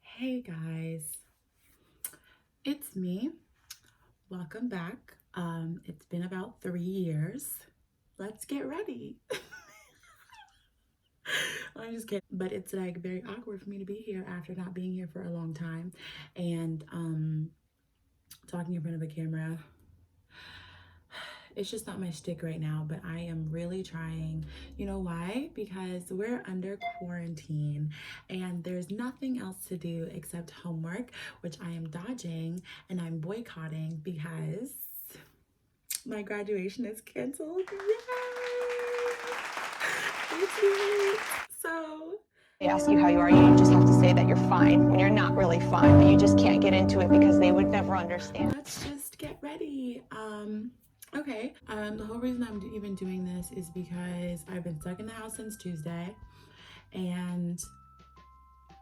Hey guys, it's me. Welcome back. It's been about 3 years. Let's get ready. I'm just kidding. But it's like very awkward for me to be here after not being here for a long time and talking in front of a camera. It's just not my shtick right now, but I am really trying. You know why? Because we're under quarantine and there's nothing else to do except homework, which I am dodging and I'm boycotting because my graduation is canceled. Yay! It's great. So They ask you how you are, you just have to say that you're fine when you're not really fine, but you just can't get into it because they would never understand. let's just get ready. Okay. The whole reason I'm even doing this is because I've been stuck in the house since Tuesday, and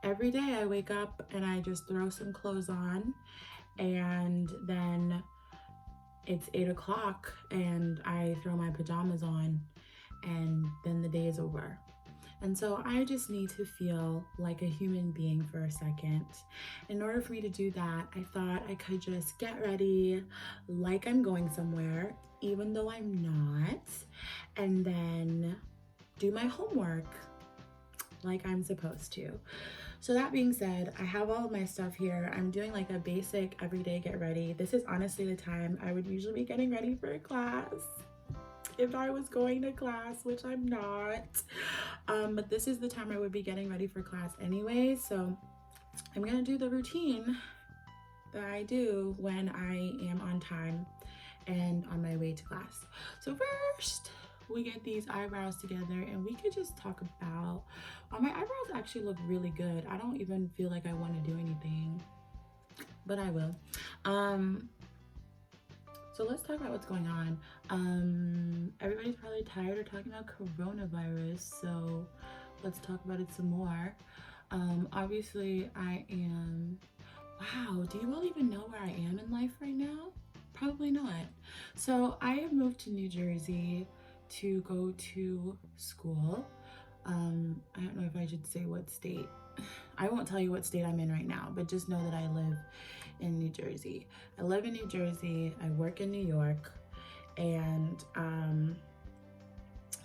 every day I wake up and I just throw some clothes on, and then it's 8 o'clock and I throw my pajamas on, and then the day is over. And so I just need to feel like a human being for a second. In order for me to do that, I thought I could just get ready like I'm going somewhere, even though I'm not, and then do my homework like I'm supposed to. So that being said, I have all of my stuff here. I'm doing like a basic everyday get ready. This is honestly the time I would usually be getting ready for a class if I was going to class, which I'm not. But this is the time I would be getting ready for class anyway. So I'm gonna do the routine that I do when I am on time and on my way to class. So first, we get these eyebrows together and we could just talk about, my eyebrows actually look really good. I don't even feel like I want to do anything, but I will. So let's talk about what's going on. Everybody's probably tired of talking about coronavirus, so let's talk about it some more. Obviously I am, wow, do you all even know where I am in life right now? Probably not. So I have moved to New Jersey to go to school. I don't know if I should say what state. I won't tell you what state I'm in right now, but just know that I live in New Jersey. I live in New Jersey, I work in New York, and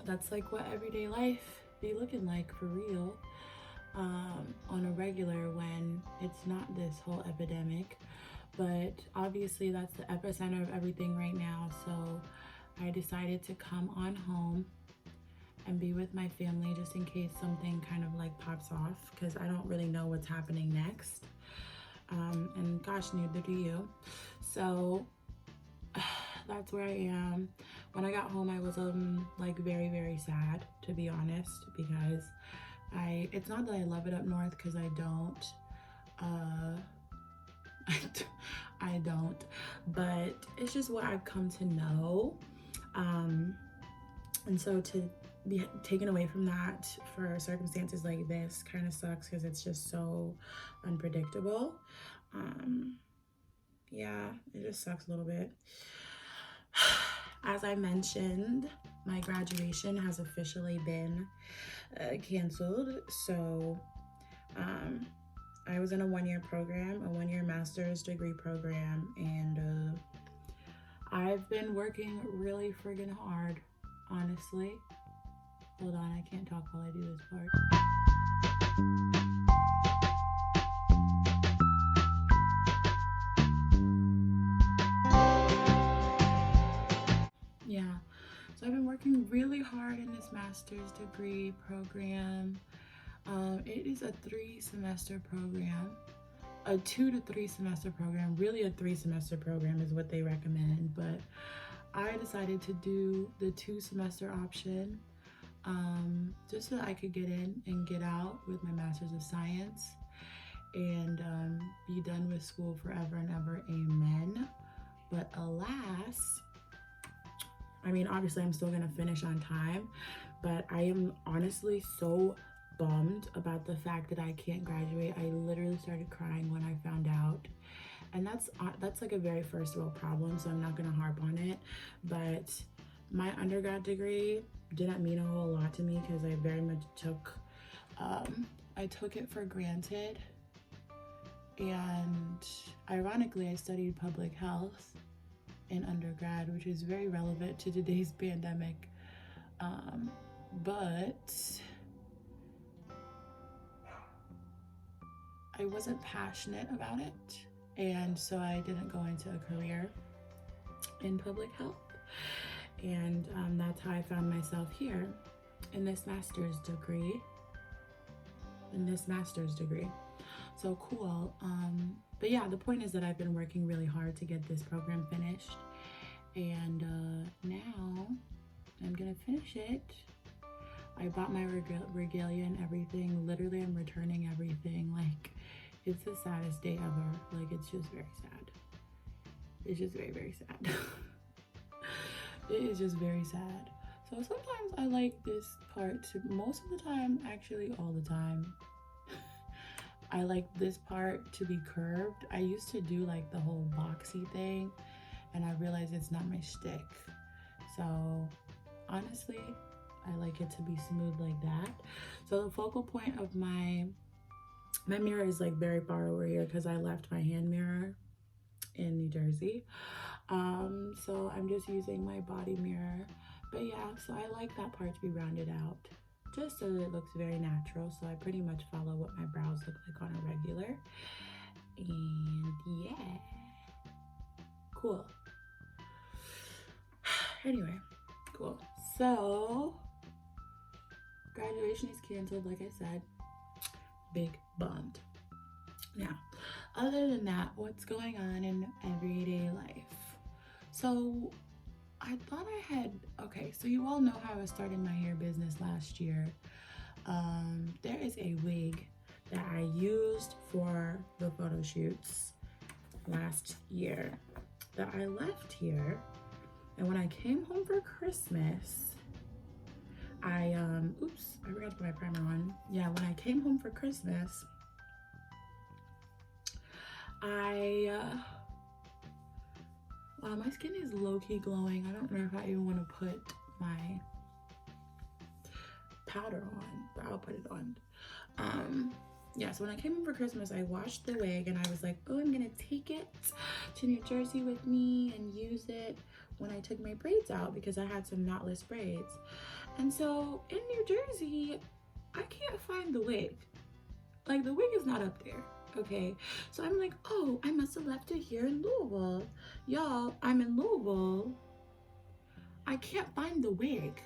that's like what everyday life be looking like for real, on a regular when it's not this whole epidemic. But obviously that's the epicenter of everything right now, so I decided to come on home and be with my family just in case something kind of like pops off, because I don't really know what's happening next. And gosh, neither do you. So that's where I am. When I got home, I was like very, very sad, to be honest, because it's not that I love it up north, because I don't. I don't, but it's just what I've come to know. And so to be taken away from that for circumstances like this kind of sucks, because it's just so unpredictable. Yeah, it just sucks a little bit. As I mentioned, my graduation has officially been canceled. So I was in a one-year program, a one-year master's degree program, and I've been working really friggin' hard, honestly. Hold on, I can't talk while I do this part. Yeah, so I've been working really hard in this master's degree program. It is a 3-semester program, a 2 to 3 semester program. Really, a 3-semester program is what they recommend, but I decided to do the 2-semester option, just so that I could get in and get out with my master's of science and be done with school forever and ever. Amen. But alas, I mean, obviously I'm still gonna finish on time, but I am honestly so bummed about the fact that I can't graduate. I literally started crying when I found out, and that's like a very first world problem, so I'm not gonna harp on it. But my undergrad degree didn't mean a whole lot to me, because I very much took I took it for granted. And ironically, I studied public health in undergrad, which is very relevant to today's pandemic. But I wasn't passionate about it. And so I didn't go into a career in public health. And that's how I found myself here in this master's degree. So cool. But yeah, the point is that I've been working really hard to get this program finished. And now I'm gonna finish it. I bought my regalia and everything. Literally, I'm returning everything. Like, it's the saddest day ever. Like, it's just very sad. It's just very, very sad. It is just very sad. So sometimes I like this part to, most of the time, actually all the time, I like this part to be curved. I used to do like the whole boxy thing, and I realized it's not my shtick. So honestly, I like it to be smooth like that. So the focal point of my mirror is like very far over here because I left my hand mirror in New Jersey. So I'm just using my body mirror. But yeah, so I like that part to be rounded out, just so that it looks very natural. So I pretty much follow what my brows look like on a regular. And yeah, cool. Anyway, cool. So graduation is canceled, like I said. Big bummed. Now, other than that, what's going on in everyday life? So I thought I had, okay, so you all know how I started my hair business last year. There is a wig that I used for the photo shoots last year that I left here. And when I came home for Christmas, oops, I forgot to put my primer on. Yeah, when I came home for Christmas, wow, my skin is low-key glowing. I don't know if I even want to put my powder on, but I'll put it on. Yeah, so when I came home for Christmas, I washed the wig and I was like, oh, I'm gonna take it to New Jersey with me and use it when I took my braids out because I had some knotless braids. And so in New Jersey, I can't find the wig. Like, the wig is not up there. Okay, so I'm like, oh, I must have left it here in Louisville. Y'all, I'm in Louisville. I can't find the wig.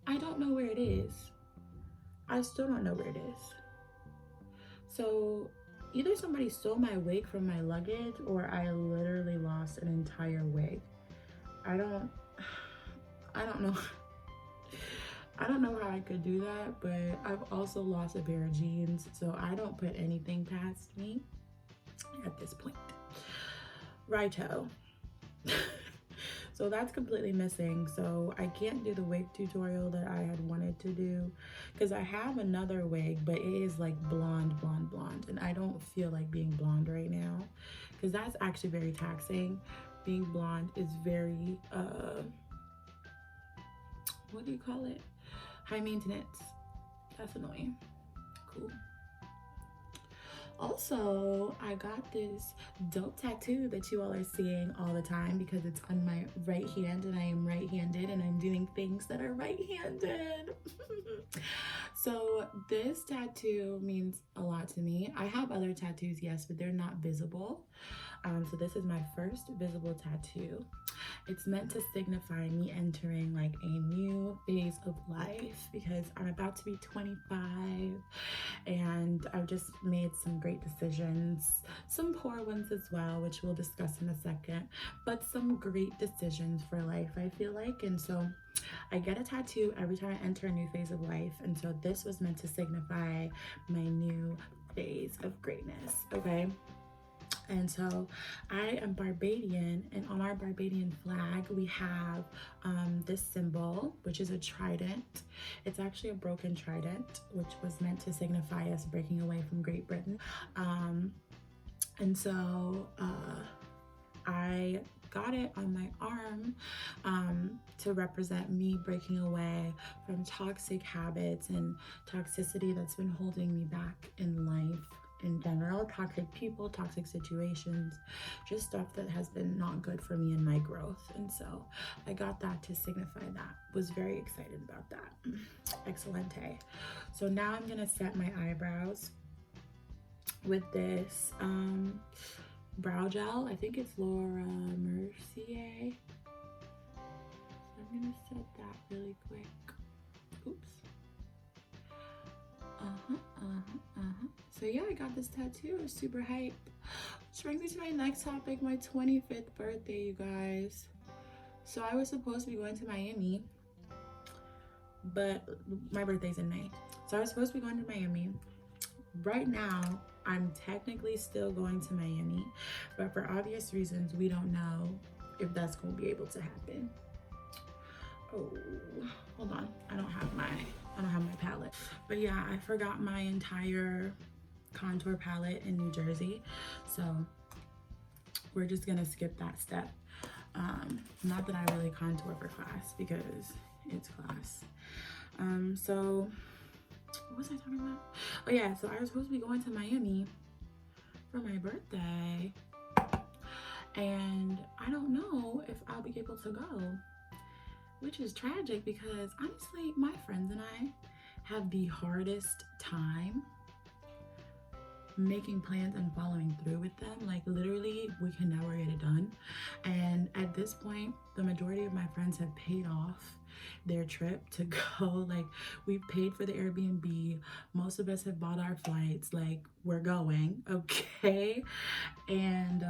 I don't know where it is. I still don't know where it is. So either somebody stole my wig from my luggage or I literally lost an entire wig. I don't know. I don't know how I could do that, but I've also lost a pair of jeans, so I don't put anything past me at this point. Righto. So that's completely missing, so I can't do the wig tutorial that I had wanted to do because I have another wig, but it is like blonde, and I don't feel like being blonde right now because that's actually very taxing. Being blonde is very, what do you call it? High maintenance. That's annoying. Cool. Also, I got this dope tattoo that you all are seeing all the time because it's on my right hand and I am right-handed and I'm doing things that are right-handed. So this tattoo means a lot to me. I have other tattoos, yes, but they're not visible. So this is my first visible tattoo. It's meant to signify me entering like a new phase of life because I'm about to be 25 and I've just made some great decisions, some poor ones as well, which we'll discuss in a second, but some great decisions for life, I feel like. And so I get a tattoo every time I enter a new phase of life. And so this was meant to signify my new phase of greatness, okay? And so I am Barbadian, and on our Barbadian flag we have this symbol, which is a trident. It's actually a broken trident, which was meant to signify us breaking away from Great Britain. And so I got it on my arm to represent me breaking away from toxic habits and toxicity that's been holding me back in life in general, toxic people, toxic situations, just stuff that has been not good for me in my growth. And so I got that to signify that. Was very excited about that. Excelente. So now I'm gonna set my eyebrows with this brow gel. I think it's Laura Mercier. So I'm gonna set that really quick. Oops. So yeah, I got this tattoo. I was super hype. Which brings me to my next topic, my 25th birthday, you guys. So I was supposed to be going to Miami, but my birthday's in May. So I was supposed to be going to Miami. Right now, I'm technically still going to Miami, but for obvious reasons, we don't know if that's going to be able to happen. Oh, hold on. I don't have my palette. But yeah, I forgot my entire contour palette in New Jersey. So we're just gonna skip that step. Not that I really contour for class because it's class. So what was I talking about? Oh yeah, so I was supposed to be going to Miami for my birthday. And I don't know if I'll be able to go, which is tragic because honestly, my friends and I have the hardest time making plans and following through with them. Like literally, we can never get it done. And at this point, the majority of my friends have paid off their trip to go. Like we've paid for the Airbnb. Most of us have bought our flights. Like we're going, okay? And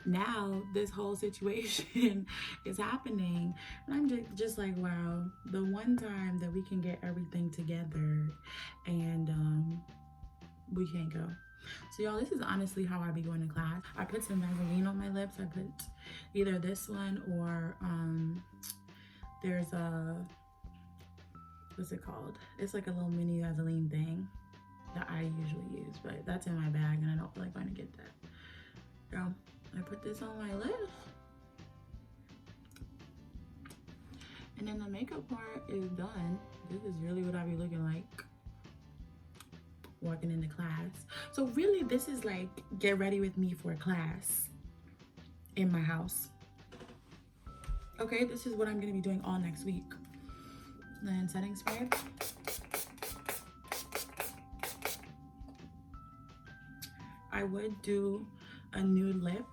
now this whole situation is happening, and I'm just like, wow, the one time that we can get everything together and we can't go. So y'all, this is honestly how I be going to class. I put some Vaseline on my lips. I put either this one or there's a, what's it called? It's like a little mini Vaseline thing that I usually use, but that's in my bag and I don't feel like going to get that. Girl, I put this on my lips. And then the makeup part is done. This is really what I be looking like walking into class. So really this is like get ready with me for class in my house. Okay, this is what I'm gonna be doing all next week. Then setting spray. I would do a nude lip,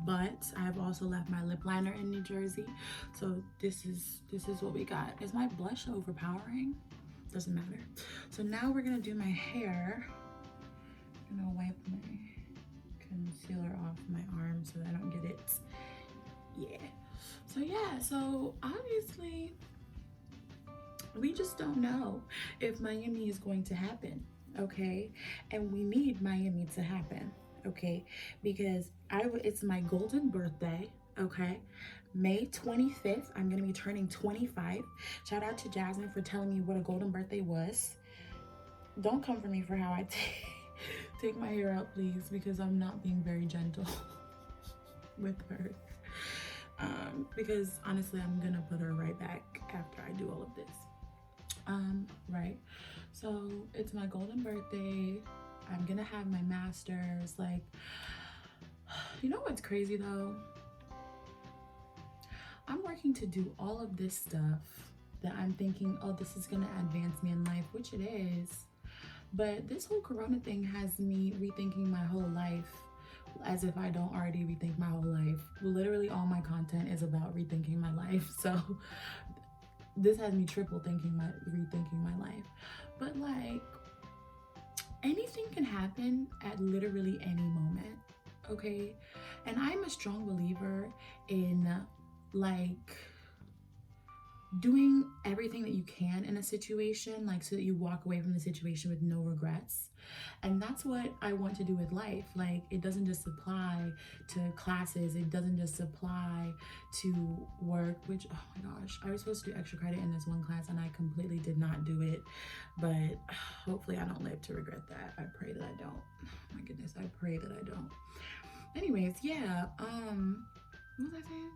but I've also left my lip liner in New Jersey. So this is what we got. Is my blush overpowering? Doesn't matter. So now we're gonna do my hair. I'm gonna wipe my concealer off my arm so that I don't get it. Yeah. So yeah, so obviously we just don't know if Miami is going to happen, okay? And we need Miami to happen, okay? Because it's my golden birthday, okay? May 25th, I'm gonna be turning 25. Shout out to Jasmine for telling me what a golden birthday was. Don't come for me for how I take my hair out, please, because I'm not being very gentle with her. Because honestly, I'm gonna put her right back after I do all of this. Right. So it's my golden birthday. I'm gonna have my master's. Like, you know what's crazy though? I'm working to do all of this stuff that I'm thinking, oh, this is gonna advance me in life, which it is. But this whole Corona thing has me rethinking my whole life, as if I don't already rethink my whole life. Literally all my content is about rethinking my life. So this has me triple rethinking my life. But like, anything can happen at literally any moment, okay? And I'm a strong believer in like doing everything that you can in a situation, like so that you walk away from the situation with no regrets. And that's what I want to do with life. Like, it doesn't just apply to classes, it doesn't just apply to work, which, oh my gosh, I was supposed to do extra credit in this one class and I completely did not do it. But hopefully I don't live to regret that. I pray that I don't. Oh my goodness, I pray that I don't. Anyways, yeah, what was I saying?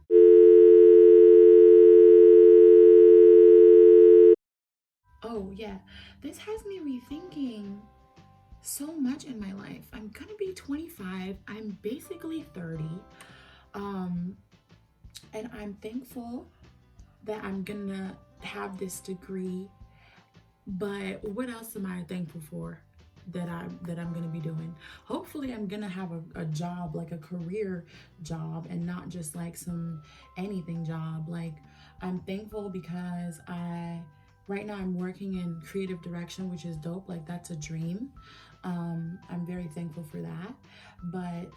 Oh yeah, this has me rethinking so much in my life. I'm gonna be 25. I'm basically 30. Um, and I'm thankful that I'm gonna have this degree. But what else am I thankful for that I'm gonna be doing? Hopefully, I'm gonna have a job, like a career job, and not just like some anything job. Like I'm thankful because I right now I'm working in creative direction, which is dope. Like that's a dream. I'm very thankful for that. But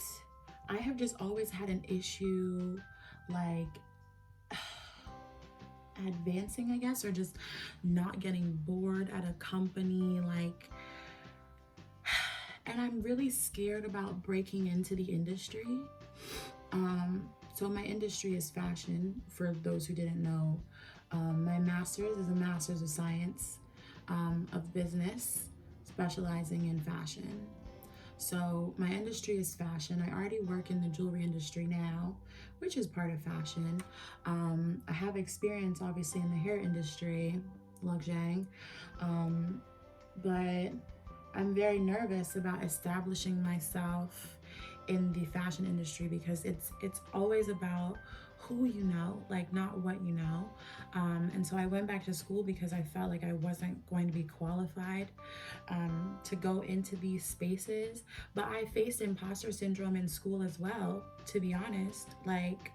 I have just always had an issue, like advancing, I guess, or just not getting bored at a company. Like, and I'm really scared about breaking into the industry. So my industry is fashion, for those who didn't know. My master's is a master's of science, of business, specializing in fashion. So my industry is fashion. I already work in the jewelry industry now, which is part of fashion. I have experience, obviously, in the hair industry, luxury, but I'm very nervous about establishing myself in the fashion industry because it's always about who you know, like not what you know. And so I went back to school because I felt like I wasn't going to be qualified to go into these spaces. But I faced imposter syndrome in school as well, to be honest. Like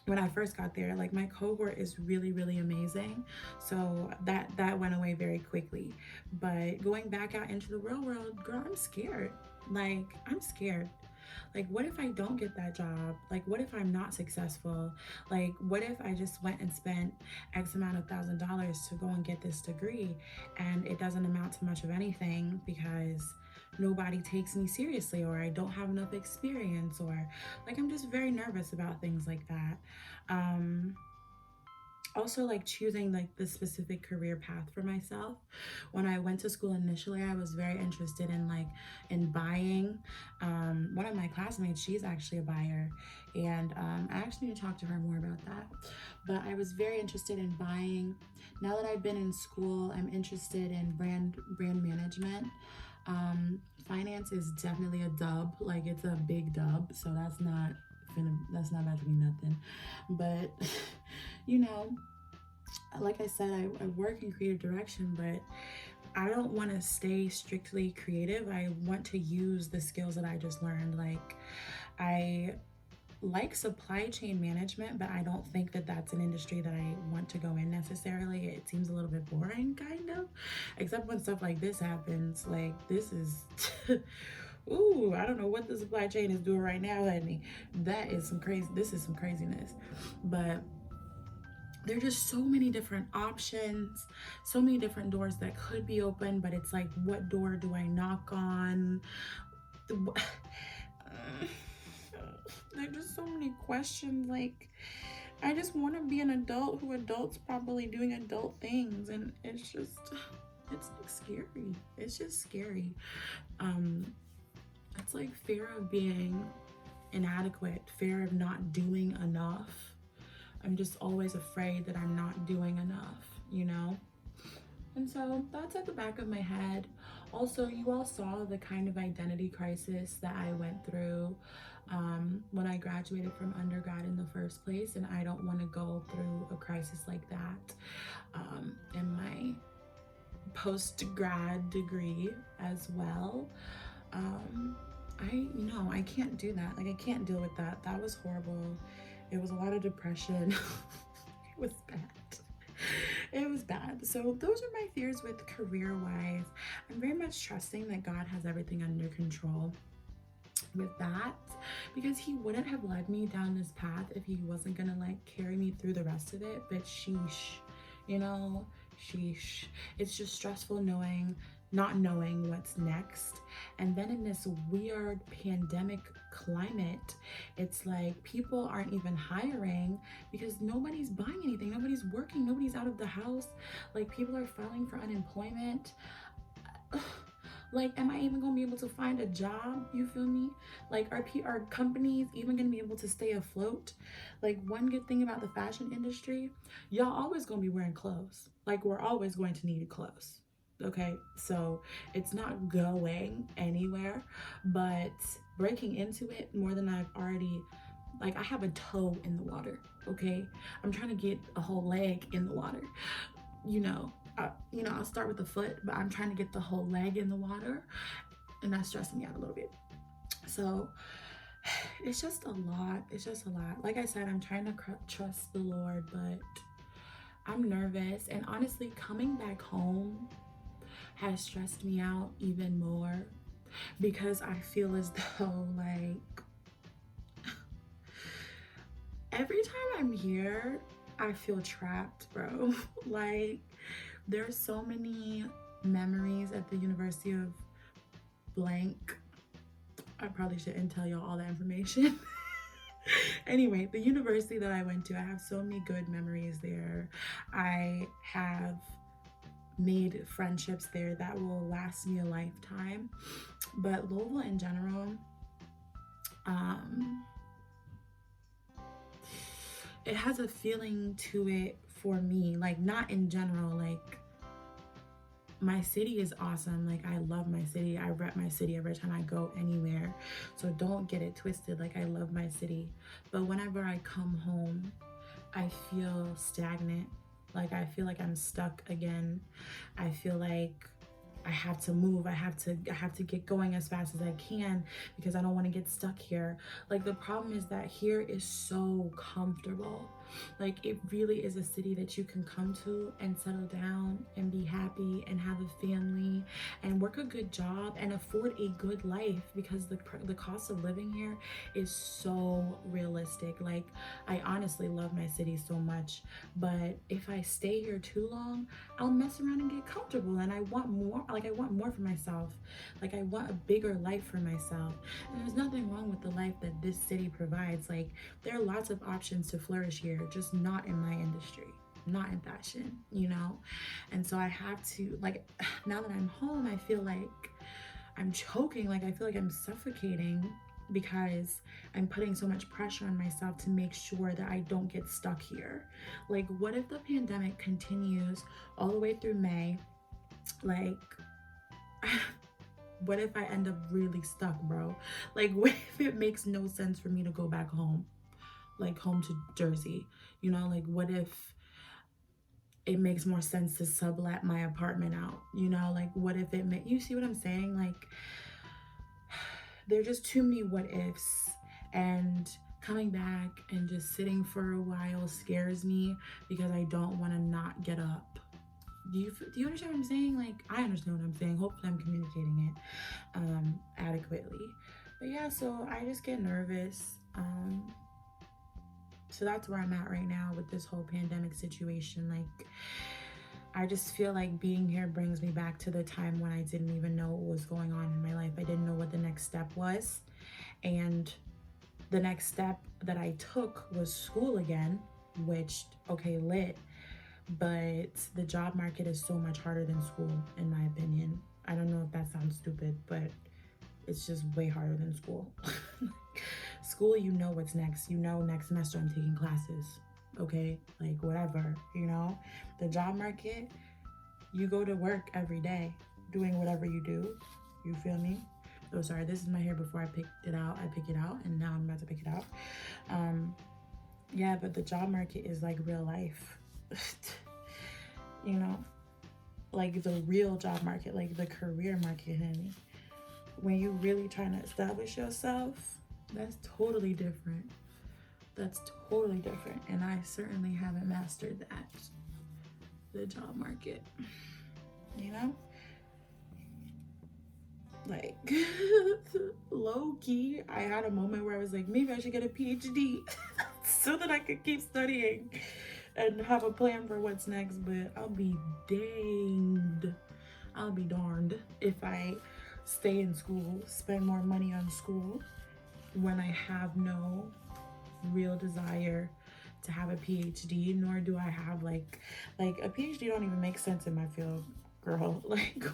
when I first got there, like my cohort is really, really amazing. So that went away very quickly. But going back out into the real world, girl, I'm scared. Like I'm scared. Like what if I don't get that job? Like what if I'm not successful? Like what if I just went and spent X amount of $1,000 to go and get this degree and it doesn't amount to much of anything because nobody takes me seriously, or I don't have enough experience, or like I'm just very nervous about things like that. Um Also, like choosing like the specific career path for myself. When I went to school initially, I was very interested in like in buying. One of my classmates, she's actually a buyer, and I actually need to talk to her more about that. But I was very interested in buying. Now that I've been in school, I'm interested in brand management. Finance is definitely a dub, like it's a big dub, so that's not about to be nothing. But you know, like I said, I work in creative direction, but I don't want to stay strictly creative. I want to use the skills that I just learned. Like, I like supply chain management, but I don't think that that's an industry that I want to go in necessarily. It seems a little bit boring, kind of, except when stuff like this happens. Like, this is. Ooh, I don't know what the supply chain is doing right now, honey. That is some crazy. This is some craziness, but there are just so many different options, so many different doors that could be open, but it's like, what door do I knock on? There are just so many questions. Like, I just want to be an adult who adults properly doing adult things, and it's like scary. It's just scary. It's like fear of being inadequate, fear of not doing enough. I'm just always afraid that I'm not doing enough, you know? And so that's at the back of my head. Also, you all saw the kind of identity crisis that I went through when I graduated from undergrad in the first place, and I don't want to go through a crisis like that in my post-grad degree as well. I can't do that. Like I can't deal with that. That was horrible. It was a lot of depression. It was bad. It was bad. So those are my fears with career wise. I'm very much trusting that God has everything under control with that, because he wouldn't have led me down this path if he wasn't gonna like carry me through the rest of it. But sheesh, you know, sheesh. It's just stressful not knowing what's next. And then in this weird pandemic climate, it's like people aren't even hiring because nobody's buying anything, nobody's working, nobody's out of the house. Like people are filing for unemployment. Like, am I even gonna be able to find a job? You feel me? Like, are companies even gonna be able to stay afloat? Like, one good thing about the fashion industry, y'all always gonna be wearing clothes. Like, we're always going to need clothes. Okay, so it's not going anywhere, but breaking into it more than I've already, like, I have a toe in the water. Okay, I'm trying to get a whole leg in the water. I'll start with the foot, but I'm trying to get the whole leg in the water, and that's stressing me out a little bit. So it's just a lot. It's just a lot. Like I said, I'm trying to trust the Lord, but I'm nervous. And honestly, coming back home has stressed me out even more because I feel as though, like, every time I'm here, I feel trapped, bro. Like, there's so many memories at the University of blank. I probably shouldn't tell y'all all that information. Anyway, the university that I went to, I have so many good memories there. I have made friendships there that will last me a lifetime. But Louisville in general, it has a feeling to it for me, like, not in general. Like, my city is awesome. Like, I love my city. I rep my city every time I go anywhere. So don't get it twisted. Like, I love my city. But whenever I come home, I feel stagnant. Like, I feel like I'm stuck again. I feel like I have to move. I have to get going as fast as I can because I don't want to get stuck here. Like, the problem is that here is so comfortable. Like, it really is a city that you can come to and settle down and be happy and have a family and work a good job and afford a good life because the cost of living here is so realistic. Like, I honestly love my city so much, but if I stay here too long, I'll mess around and get comfortable, and I want more. Like, I want more for myself. Like, I want a bigger life for myself. And there's nothing wrong with the life that this city provides. Like, there are lots of options to flourish here, just not in my industry, not in fashion, And so I have to, like, now that I'm home, I feel like I'm choking. Like, I feel like I'm suffocating because I'm putting so much pressure on myself to make sure that I don't get stuck here. Like, what if the pandemic continues all the way through May? Like, what if I end up really stuck, bro? Like, what if it makes no sense for me to go back home? Like, home to Jersey, like, what if it makes more sense to sublet my apartment out, like, what if you see what I'm saying? Like, there are just too many what ifs, and coming back and just sitting for a while scares me because I don't want to not get up. Do you understand what I'm saying? Like, I understand what I'm saying. Hopefully I'm communicating it adequately. But yeah, so I just get nervous. So that's where I'm at right now with this whole pandemic situation. Like, I just feel like being here brings me back to the time when I didn't even know what was going on in my life. I didn't know what the next step was. And the next step that I took was school again, which, okay, lit. But the job market is so much harder than school, in my opinion. I don't know if that sounds stupid, but it's just way harder than school. School, what's next. Next semester I'm taking classes, okay? Like, whatever, The job market, you go to work every day doing whatever you do. You feel me? Oh, sorry, this is my hair before I picked it out. I pick it out, and now I'm about to pick it out. Yeah, but the job market is like real life. Like the real job market, like the career market, honey. When you really trying to establish yourself, that's totally different. And I certainly haven't mastered that. The job market, like, low key, I had a moment where I was like, maybe I should get a PhD so that I could keep studying and have a plan for what's next. But I'll be darned if I stay in school, spend more money on school when I have no real desire to have a PhD, nor do I have like a PhD don't even make sense in my field, girl. Like,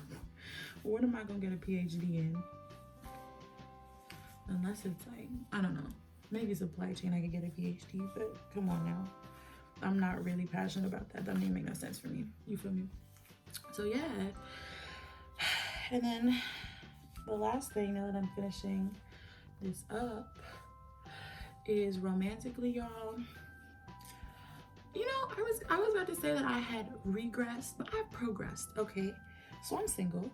What am I gonna get a PhD in? Unless it's like, I don't know, maybe supply chain I could get a PhD, but come on now. I'm not really passionate about that. That doesn't even make no sense for me. You feel me? So yeah. And then the last thing, now that I'm finishing this up, is romantically, y'all. You know, I was about to say that I had regressed, but I've progressed. Okay, so I'm single.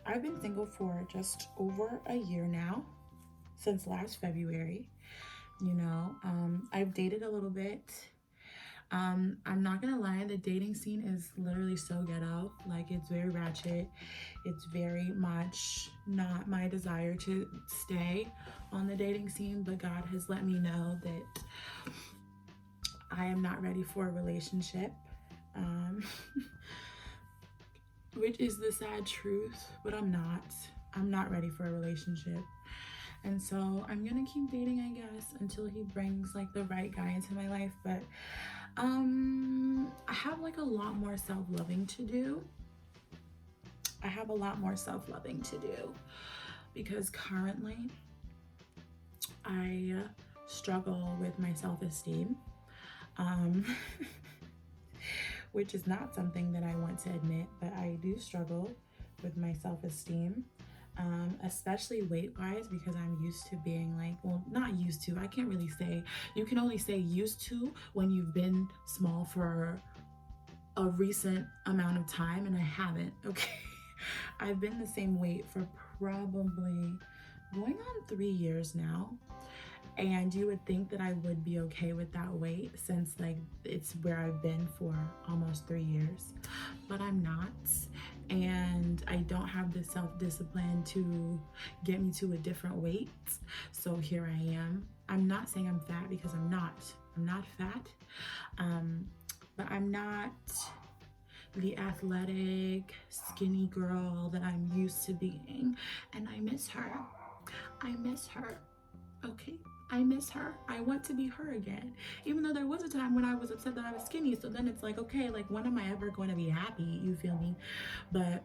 I've been single for just over a year now, since last February. You know, I've dated a little bit. I'm not gonna lie, the dating scene is literally so ghetto. Like, it's very ratchet. It's very much not my desire to stay on the dating scene, but God has let me know that I am not ready for a relationship. Which is the sad truth, but I'm not ready for a relationship. And so I'm gonna keep dating, I guess, until he brings like the right guy into my life. But I have like a lot more self-loving to do. Because currently I struggle with my self-esteem, which is not something that I want to admit, but I do struggle with my self-esteem. Especially weight-wise, because I'm used to being like, well, not used to, I can't really say, you can only say used to when you've been small for a recent amount of time, and I haven't, okay? I've been the same weight for probably going on 3 years now, and you would think that I would be okay with that weight since like it's where I've been for almost 3 years, but I'm not. And I don't have the self-discipline to get me to a different weight. So here I am. I'm not saying I'm fat, because I'm not fat. But I'm not the athletic, skinny girl that I'm used to being. And I miss her. Okay? I miss her. I want to be her again. Even though there was a time when I was upset that I was skinny. So then it's like, okay, like, when am I ever going to be happy? You feel me? But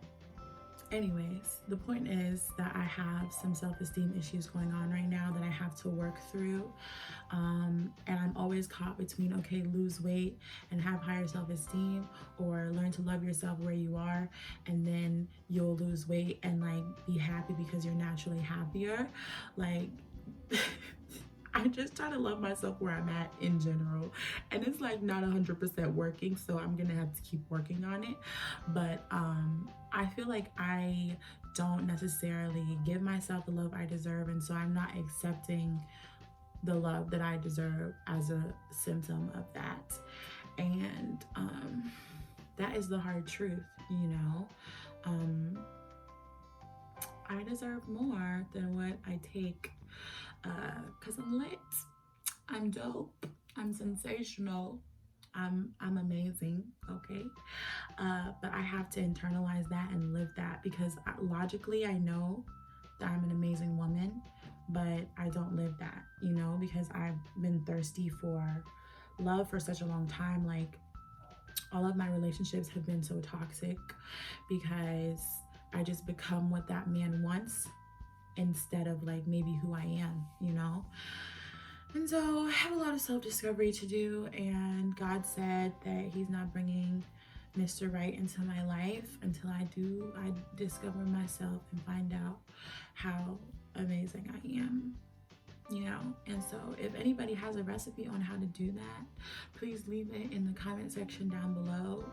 anyways, the point is that I have some self-esteem issues going on right now that I have to work through. And I'm always caught between, okay, lose weight and have higher self-esteem, or learn to love yourself where you are, and then you'll lose weight and like be happy because you're naturally happier. Like, I just try to love myself where I'm at in general, and it's like not 100% working, so I'm gonna have to keep working on it. But I feel like I don't necessarily give myself the love I deserve, and so I'm not accepting the love that I deserve as a symptom of that. And that is the hard truth, you know. I deserve more than what I take, because I'm lit, I'm dope, I'm sensational, I'm amazing, okay? But I have to internalize that and live that, because logically I know that I'm an amazing woman, but I don't live that, you know, because I've been thirsty for love for such a long time. Like, all of my relationships have been so toxic because I just become what that man wants instead of like maybe who I am, you know? And so I have a lot of self-discovery to do, and God said that he's not bringing Mr. Right into my life until I discover myself and find out how amazing I am, you know? And so if anybody has a recipe on how to do that, please leave it in the comment section down below,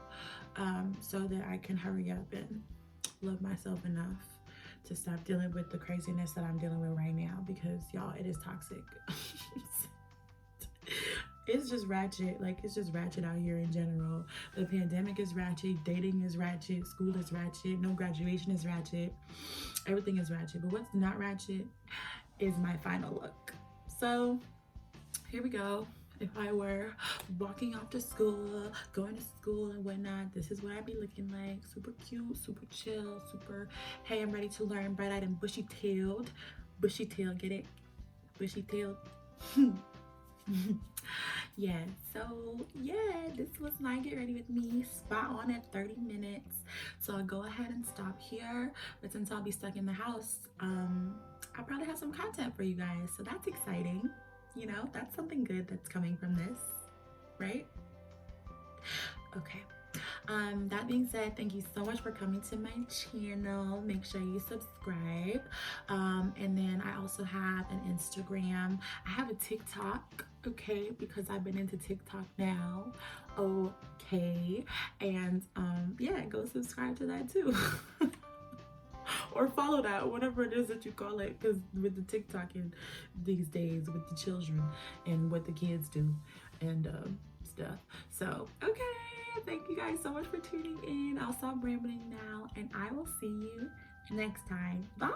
so that I can hurry up and love myself enough to stop dealing with the craziness that I'm dealing with right now, because y'all, it is toxic. It's just ratchet. Like, it's just ratchet out here in general. The pandemic is ratchet, dating is ratchet, school is ratchet, no graduation is ratchet, everything is ratchet. But what's not ratchet is my final look. So here we go. If I were walking off to school, going to school and whatnot, this is what I'd be looking like. Super cute, super chill, super, hey, I'm ready to learn, bright-eyed and bushy-tailed. Bushy-tailed, get it? Bushy-tailed. Yeah, so yeah, this was my get ready with me, spot on at 30 minutes. So I'll go ahead and stop here, but since I'll be stuck in the house, I'll probably have some content for you guys, so that's exciting. You know, that's something good that's coming from this, right? Okay. That being said, thank you so much for coming to my channel. Make sure you subscribe. And then I also have an Instagram. I have a TikTok, okay, because I've been into TikTok now. Okay. And yeah, go subscribe to that too. Or follow that, whatever it is that you call it, because with the TikTok and these days with the children and what the kids do and stuff. So okay, thank you guys so much for tuning in. I'll stop rambling now and I will see you next time. Bye.